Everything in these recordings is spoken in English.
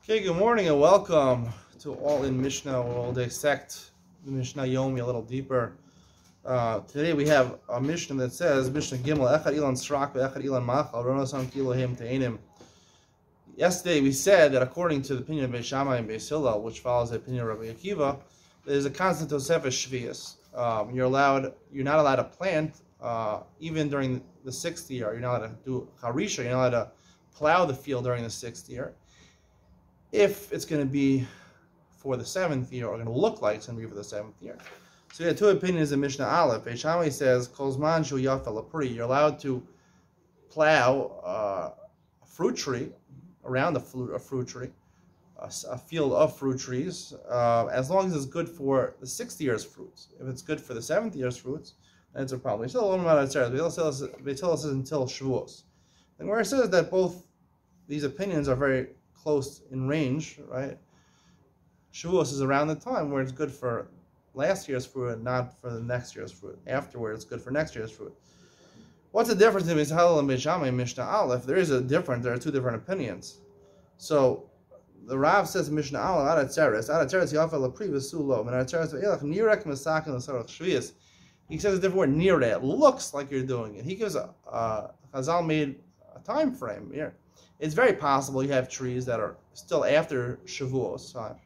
Okay, good morning and welcome to All in Mishna. We'll dissect the Mishnah Yomi a little deeper. Today we have a Mishnah that says, Mishnah Gimel, Echad Ilan Srak, Echad Ilan Machal, Ronosam Kilohim Te'inim. Yesterday we said that according to the opinion of Beis Shammai and Beis Hillel, which follows the opinion of Rabbi Akiva, there's a constant Tosefes Sheviis. You're not allowed to plant even during the sixth year. You're not allowed to do Harisha, you're not allowed to plow the field during the sixth year. If it's going to be for the seventh year, or going to look like it's going to be for the seventh year. So we have two opinions in Mishnah Aleph. Beis Shammai says, Kolzman shu yafa lapri, you're allowed to plow a fruit tree, around a fruit tree, a field of fruit trees, as long as it's good for the sixth year's fruits. If it's good for the seventh year's fruits, then it's a problem. We still a little amount of tzara. They tell us until Sheviis. And where it says that both these opinions are very close in range, right? Sheviis is around the time where it's good for last year's fruit and not for the next year's fruit. Afterward, it's good for next year's fruit. What's the difference between Beis Hillel and Beis Shammai and Mishnah Aleph? There is a difference. There are two different opinions. So the Rav says in Mishnah Aleph, Adatzeres yafa lapri v'sulo, and Adatzeres ve'elach nirek mesakin l'sarach Sheviis. He says a different word, nireh. It looks like you're doing it. He gives Chazal made a time frame here. It's very possible you have trees that are still after Shavuos time.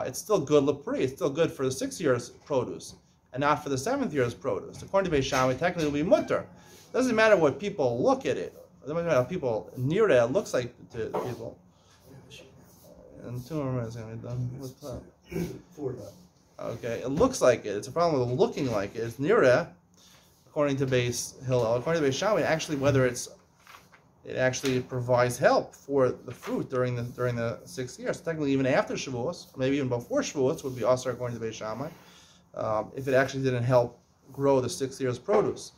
It's still good lapri. It's still good for the 6 year's produce, and not for the 7th year's produce. According to Beis Shammai, technically it will be mutter. It doesn't matter what people look at it. It doesn't matter how people near it looks like to people. And 2 more minutes going to be done. What's that? 4. Okay, it looks like it. It's a problem with looking like it. It's near it, according to Beis Hillel. According to Beis Shammai, actually, it actually provides help for the fruit during the 6 years. So technically, even after Shavuos, or maybe even before Shavuos, would be also according to Beis Shammai, if it actually didn't help grow the 6 years' produce.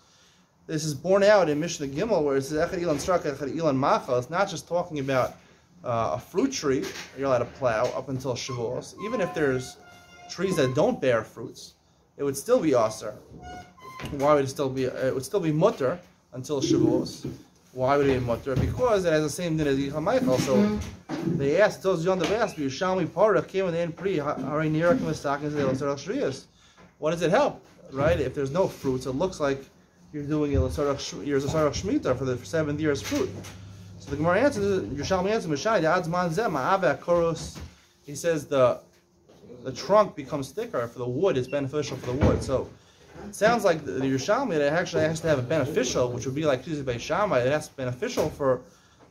This is borne out in Mishnah Gimel, where it says Echad Ilan Strak, Echad Ilan Machal. It's not just talking about a fruit tree you're allowed to plow up until Shavuos. Even if there's trees that don't bear fruits, it would still be aser. Why would it still be? It would still be mutter until Shavuos. Why would it be mutter? Because it has the same din as Yichal Michael. So they asked, those John the Vast, Yerushalmi Parach came in the end pre Hari Nirak Mistakin Shviis. What does it help? Right? If there's no fruits, it looks like you're doing a Sarach Shemitah for the 7th year's fruit. So the Gemara answers, Yerushalmi answers, Mishna Yadz Man Zeh Ma'aveh Korus. He says the trunk becomes thicker for the wood. It's beneficial for the wood. So it sounds like the Yerushalmi that actually has to have a beneficial, which would be like Tuesday Beis Shammai, that has beneficial for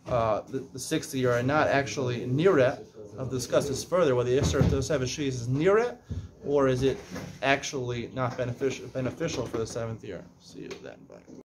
the 6th year and not actually near it. I'll discuss this further, whether the Isser Tosefes Sheviis is near it, or is it actually not beneficial for the 7th year. See you then. Bye.